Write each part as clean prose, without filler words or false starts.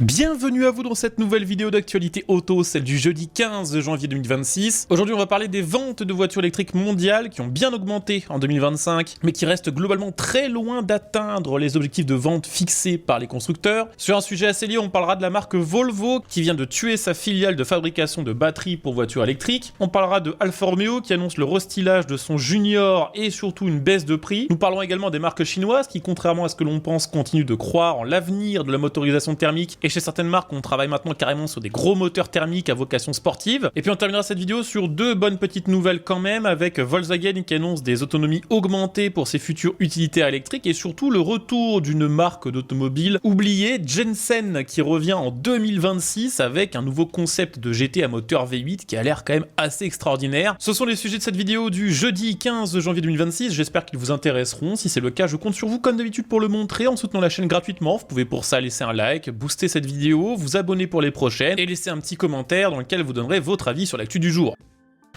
Bienvenue à vous dans cette nouvelle vidéo d'actualité auto, celle du jeudi 15 janvier 2026. Aujourd'hui on va parler des ventes de voitures électriques mondiales qui ont bien augmenté en 2025, mais qui restent globalement très loin d'atteindre les objectifs de vente fixés par les constructeurs. Sur un sujet assez lié, on parlera de la marque Volvo qui vient de tuer sa filiale de fabrication de batteries pour voitures électriques. On parlera de Alfa Romeo qui annonce le restylage de son Junior et surtout une baisse de prix. Nous parlerons également des marques chinoises qui, contrairement à ce que l'on pense, continuent de croire en l'avenir de la motorisation thermique, et chez certaines marques on travaille maintenant carrément sur des gros moteurs thermiques à vocation sportive. Et puis on terminera cette vidéo sur deux bonnes petites nouvelles quand même, avec Volkswagen qui annonce des autonomies augmentées pour ses futurs utilitaires électriques, et surtout le retour d'une marque d'automobile oubliée, Jensen, qui revient en 2026 avec un nouveau concept de GT à moteur V8 qui a l'air quand même assez extraordinaire. Ce sont les sujets de cette vidéo du jeudi 15 janvier 2026, j'espère qu'ils vous intéresseront. Si c'est le cas, je compte sur vous comme d'habitude pour le montrer en soutenant la chaîne gratuitement. Vous pouvez pour ça laisser un like, booster cette vidéo, vous abonner pour les prochaines et laisser un petit commentaire dans lequel vous donnerez votre avis sur l'actu du jour.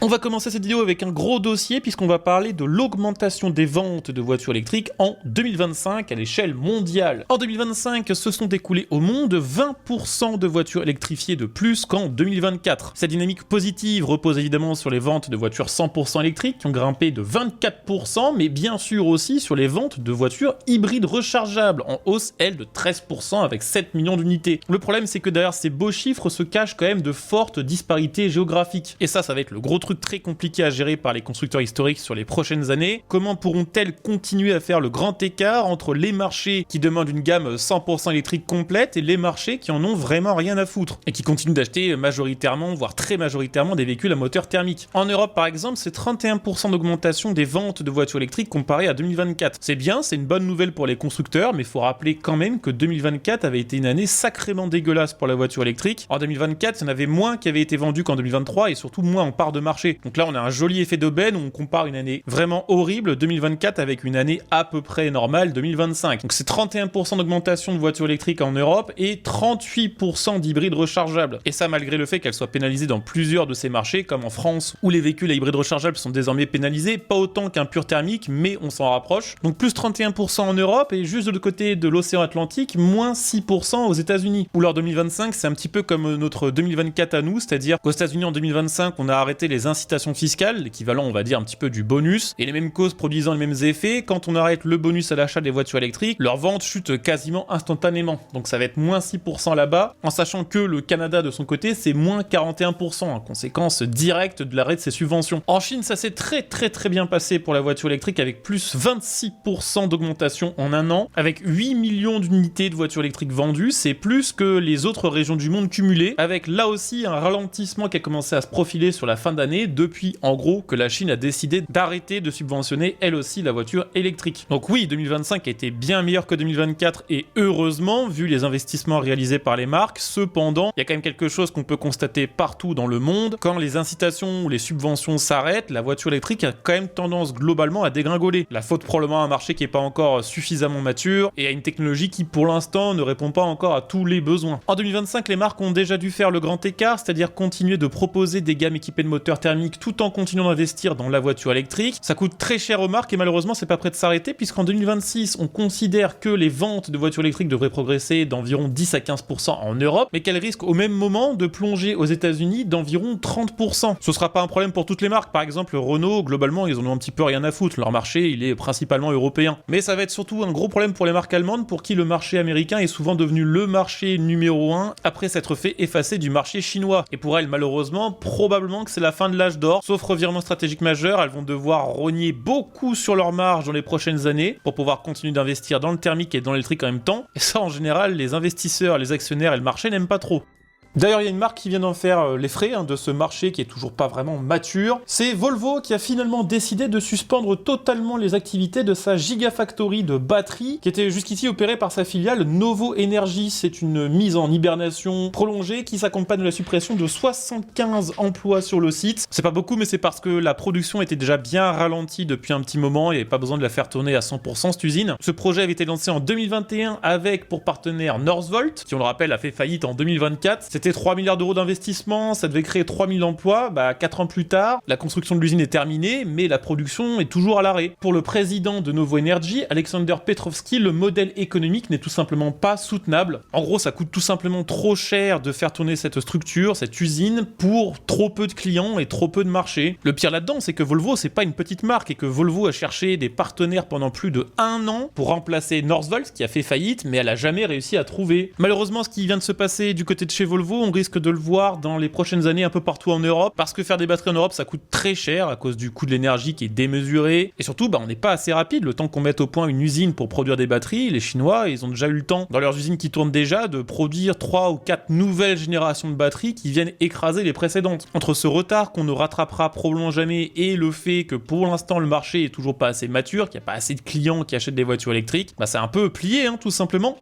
On va commencer cette vidéo avec un gros dossier puisqu'on va parler de l'augmentation des ventes de voitures électriques en 2025 à l'échelle mondiale. En 2025, se sont écoulés au monde 20% de voitures électrifiées de plus qu'en 2024. Cette dynamique positive repose évidemment sur les ventes de voitures 100% électriques qui ont grimpé de 24%, mais bien sûr aussi sur les ventes de voitures hybrides rechargeables, en hausse elle de 13% avec 7 millions d'unités. Le problème c'est que derrière ces beaux chiffres se cachent quand même de fortes disparités géographiques. Et ça va être le gros truc très compliqué à gérer par les constructeurs historiques sur les prochaines années. Comment pourront-elles continuer à faire le grand écart entre les marchés qui demandent une gamme 100% électrique complète et les marchés qui en ont vraiment rien à foutre et qui continuent d'acheter majoritairement, voire très majoritairement, des véhicules à moteur thermique. En Europe par exemple, c'est 31% d'augmentation des ventes de voitures électriques comparé à 2024. C'est bien, c'est une bonne nouvelle pour les constructeurs, mais il faut rappeler quand même que 2024 avait été une année sacrément dégueulasse pour la voiture électrique. En 2024, il y en avait moins qui avaient été vendus qu'en 2023 et surtout moins en part de marché. Donc là on a un joli effet d'aubaine où on compare une année vraiment horrible 2024 avec une année à peu près normale 2025. Donc c'est 31% d'augmentation de voitures électriques en Europe et 38% d'hybrides rechargeables. Et ça malgré le fait qu'elles soient pénalisées dans plusieurs de ces marchés, comme en France où les véhicules à hybrides rechargeables sont désormais pénalisés, pas autant qu'un pur thermique, mais on s'en rapproche. Donc plus 31% en Europe et juste de l'autre côté de l'océan Atlantique, moins 6% aux États-Unis. Où leur 2025 c'est un petit peu comme notre 2024 à nous, c'est-à-dire qu'aux États-Unis en 2025 on a arrêté les incitations fiscales, l'équivalent on va dire un petit peu du bonus, et les mêmes causes produisant les mêmes effets. Quand on arrête le bonus à l'achat des voitures électriques, leur vente chute quasiment instantanément, donc ça va être moins 6% là-bas, en sachant que le Canada de son côté c'est moins 41%, en conséquence directe de l'arrêt de ses subventions. En Chine ça s'est très bien passé pour la voiture électrique avec plus 26% d'augmentation en un an, avec 8 millions d'unités de voitures électriques vendues, c'est plus que les autres régions du monde cumulées, avec là aussi un ralentissement qui a commencé à se profiler sur la fin d'année, depuis en gros que la Chine a décidé d'arrêter de subventionner elle aussi la voiture électrique. Donc oui, 2025 a été bien meilleur que 2024 et heureusement vu les investissements réalisés par les marques. Cependant, il y a quand même quelque chose qu'on peut constater partout dans le monde, quand les incitations ou les subventions s'arrêtent, la voiture électrique a quand même tendance globalement à dégringoler. La faute probablement à un marché qui n'est pas encore suffisamment mature et à une technologie qui pour l'instant ne répond pas encore à tous les besoins. En 2025, les marques ont déjà dû faire le grand écart, c'est-à-dire continuer de proposer des gammes équipées de moteurs thermiques tout en continuant d'investir dans la voiture électrique. Ça coûte très cher aux marques et malheureusement c'est pas prêt de s'arrêter puisqu'en 2026 on considère que les ventes de voitures électriques devraient progresser d'environ 10 à 15% en Europe, mais qu'elles risquent au même moment de plonger aux États-Unis d'environ 30%. Ce sera pas un problème pour toutes les marques, par exemple Renault globalement ils en ont un petit peu rien à foutre, leur marché il est principalement européen. Mais ça va être surtout un gros problème pour les marques allemandes pour qui le marché américain est souvent devenu le marché numéro 1 après s'être fait effacer du marché chinois. Et pour elles malheureusement probablement que c'est la fin de l'âge d'or. Sauf revirement stratégique majeur, elles vont devoir rogner beaucoup sur leur marge dans les prochaines années pour pouvoir continuer d'investir dans le thermique et dans l'électrique en même temps. Et ça, en général, les investisseurs, les actionnaires et le marché n'aiment pas trop. D'ailleurs, il y a une marque qui vient d'en faire les frais de ce marché qui est toujours pas vraiment mature. C'est Volvo qui a finalement décidé de suspendre totalement les activités de sa Gigafactory de batteries qui était jusqu'ici opérée par sa filiale Novo Energy. C'est une mise en hibernation prolongée qui s'accompagne de la suppression de 75 emplois sur le site. C'est pas beaucoup, mais c'est parce que la production était déjà bien ralentie depuis un petit moment, il n'y avait pas besoin de la faire tourner à 100% cette usine. Ce projet avait été lancé en 2021 avec pour partenaire Northvolt, qui on le rappelle a fait faillite en 2024. C'était C'était 3 milliards d'euros d'investissement, ça devait créer 3000 emplois, 4 ans plus tard, la construction de l'usine est terminée, mais la production est toujours à l'arrêt. Pour le président de Novo Energy, Alexander Petrovski, le modèle économique n'est tout simplement pas soutenable. En gros, ça coûte tout simplement trop cher de faire tourner cette structure, cette usine, pour trop peu de clients et trop peu de marché. Le pire là-dedans, c'est que Volvo, c'est pas une petite marque et que Volvo a cherché des partenaires pendant plus de 1 an pour remplacer Northvolt, qui a fait faillite, mais elle a jamais réussi à trouver. Malheureusement, ce qui vient de se passer du côté de chez Volvo, on risque de le voir dans les prochaines années un peu partout en Europe, parce que faire des batteries en Europe, ça coûte très cher à cause du coût de l'énergie qui est démesuré, et surtout, on n'est pas assez rapide. Le temps qu'on mette au point une usine pour produire des batteries, les Chinois, ils ont déjà eu le temps, dans leurs usines qui tournent déjà, de produire 3 ou 4 nouvelles générations de batteries qui viennent écraser les précédentes. Entre ce retard qu'on ne rattrapera probablement jamais et le fait que pour l'instant le marché est toujours pas assez mature, qu'il n'y a pas assez de clients qui achètent des voitures électriques, c'est un peu plié, tout simplement.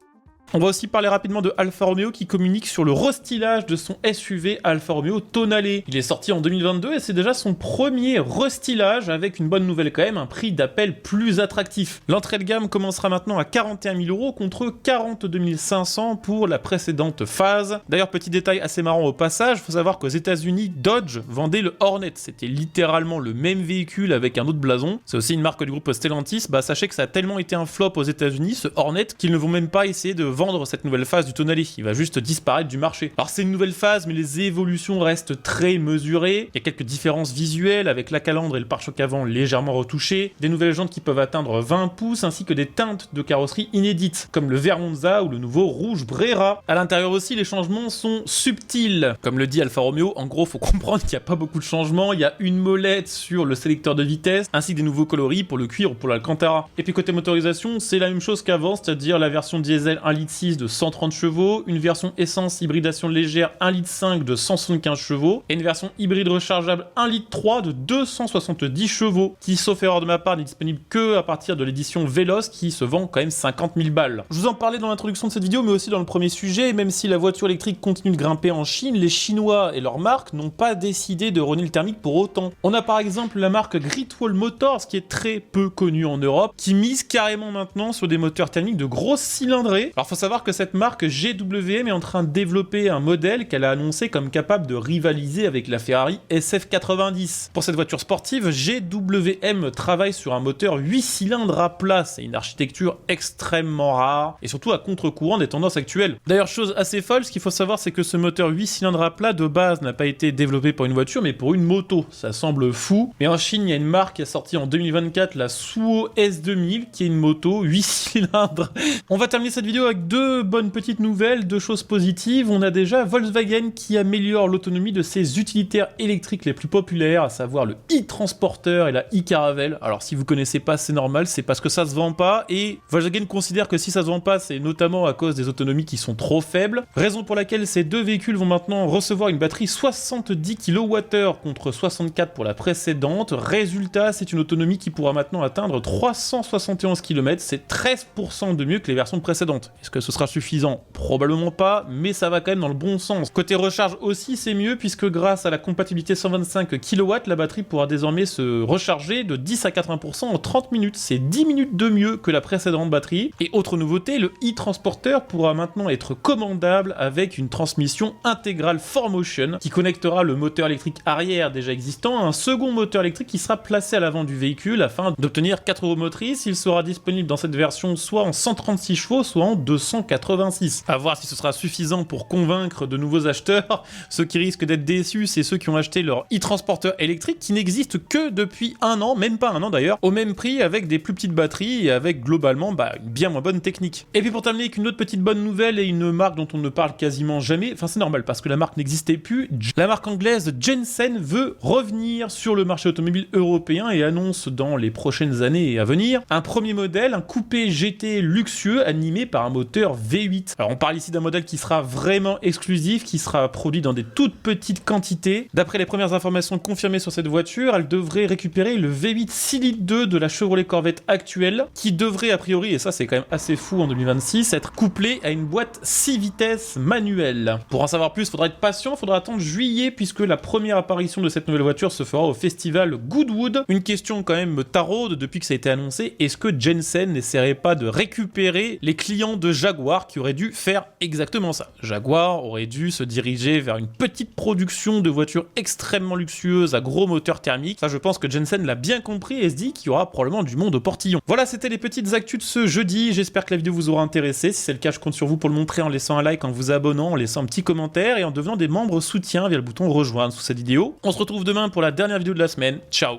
On va aussi parler rapidement de Alfa Romeo qui communique sur le restylage de son SUV Alfa Romeo Tonale. Il est sorti en 2022 et c'est déjà son premier restylage avec une bonne nouvelle quand même, un prix d'appel plus attractif. L'entrée de gamme commencera maintenant à 41 000 € contre 42 500 pour la précédente phase. D'ailleurs, petit détail assez marrant au passage, il faut savoir qu'aux États-Unis, Dodge vendait le Hornet. C'était littéralement le même véhicule avec un autre blason. C'est aussi une marque du groupe Stellantis. Sachez que ça a tellement été un flop aux États-Unis, ce Hornet, qu'ils ne vont même pas essayer de vendre cette nouvelle phase du Tonale. Il va juste disparaître du marché. Alors c'est une nouvelle phase, mais les évolutions restent très mesurées. Il y a quelques différences visuelles avec la calandre et le pare-choc avant légèrement retouchés, des nouvelles jantes qui peuvent atteindre 20 pouces, ainsi que des teintes de carrosserie inédites, comme le vert Monza ou le nouveau rouge Brera. À l'intérieur aussi, les changements sont subtils. Comme le dit Alfa Romeo, en gros, faut comprendre qu'il n'y a pas beaucoup de changements. Il y a une molette sur le sélecteur de vitesse, ainsi que des nouveaux coloris pour le cuir ou pour l'Alcantara. Et puis côté motorisation, c'est la même chose qu'avant, c'est-à-dire la version diesel 1,6 litre de 130 chevaux, une version essence hybridation légère 1,5 litre de 175 chevaux, et une version hybride rechargeable 1,3 litre de 270 chevaux, qui, sauf erreur de ma part, n'est disponible que à partir de l'édition Veloce, qui se vend quand même 50 000 balles. Je vous en parlais dans l'introduction de cette vidéo, mais aussi dans le premier sujet, même si la voiture électrique continue de grimper en Chine, les Chinois et leurs marques n'ont pas décidé de renier le thermique pour autant. On a par exemple la marque Great Wall Motors, qui est très peu connue en Europe, qui mise carrément maintenant sur des moteurs thermiques de grosse cylindrée. Alors faut savoir que cette marque GWM est en train de développer un modèle qu'elle a annoncé comme capable de rivaliser avec la Ferrari SF90. Pour cette voiture sportive, GWM travaille sur un moteur 8 cylindres à plat. C'est une architecture extrêmement rare et surtout à contre-courant des tendances actuelles. D'ailleurs, chose assez folle, ce qu'il faut savoir, c'est que ce moteur 8 cylindres à plat de base n'a pas été développé pour une voiture mais pour une moto. Ça semble fou, mais en Chine, il y a une marque qui a sorti en 2024 la Suo S2000 qui est une moto 8 cylindres. On va terminer cette vidéo avec deux bonnes petites nouvelles, deux choses positives. On a déjà Volkswagen qui améliore l'autonomie de ses utilitaires électriques les plus populaires, à savoir le e-Transporter et la e-Caravelle. Alors si vous connaissez pas, c'est normal, c'est parce que ça se vend pas, et Volkswagen considère que si ça se vend pas, c'est notamment à cause des autonomies qui sont trop faibles, raison pour laquelle ces deux véhicules vont maintenant recevoir une batterie 70 kWh contre 64 pour la précédente. Résultat, c'est une autonomie qui pourra maintenant atteindre 371 km, c'est 13% de mieux que les versions précédentes. Est-ce que ce sera suffisant? Probablement pas, mais ça va quand même dans le bon sens. Côté recharge aussi, c'est mieux, puisque grâce à la compatibilité 125 kW, la batterie pourra désormais se recharger de 10 à 80% en 30 minutes. C'est 10 minutes de mieux que la précédente batterie. Et autre nouveauté, le e-Transporter pourra maintenant être commandable avec une transmission intégrale 4Motion qui connectera le moteur électrique arrière déjà existant à un second moteur électrique qui sera placé à l'avant du véhicule afin d'obtenir 4 roues motrices. Il sera disponible dans cette version soit en 136 chevaux, soit en 286. À voir si ce sera suffisant pour convaincre de nouveaux acheteurs. Ceux qui risquent d'être déçus, c'est ceux qui ont acheté leur e-Transporter électrique qui n'existe que depuis 1 an, même pas 1 an d'ailleurs, au même prix avec des plus petites batteries et avec globalement une bien moins bonne technique. Et puis pour terminer avec une autre petite bonne nouvelle et une marque dont on ne parle quasiment jamais, enfin c'est normal parce que la marque n'existait plus, la marque anglaise Jensen veut revenir sur le marché automobile européen et annonce dans les prochaines années à venir un premier modèle, un coupé GT luxueux animé par un moteur V8. Alors on parle ici d'un modèle qui sera vraiment exclusif, qui sera produit dans des toutes petites quantités. D'après les premières informations confirmées sur cette voiture, elle devrait récupérer le V8 6 litres 2 de la Chevrolet Corvette actuelle, qui devrait a priori, et ça c'est quand même assez fou en 2026, être couplé à une boîte 6 vitesses manuelle. Pour en savoir plus, il faudra être patient, il faudra attendre juillet, puisque la première apparition de cette nouvelle voiture se fera au festival Goodwood. Une question quand même me taraude depuis que ça a été annoncé, est-ce que Jensen n'essaierait pas de récupérer les clients de Jaguar qui aurait dû faire exactement ça. Jaguar aurait dû se diriger vers une petite production de voitures extrêmement luxueuses à gros moteur thermique. Ça, je pense que Jensen l'a bien compris et se dit qu'il y aura probablement du monde au portillon. Voilà, c'était les petites actus de ce jeudi. J'espère que la vidéo vous aura intéressé. Si c'est le cas, je compte sur vous pour le montrer en laissant un like, en vous abonnant, en laissant un petit commentaire et en devenant des membres soutien via le bouton rejoindre sous cette vidéo. On se retrouve demain pour la dernière vidéo de la semaine. Ciao!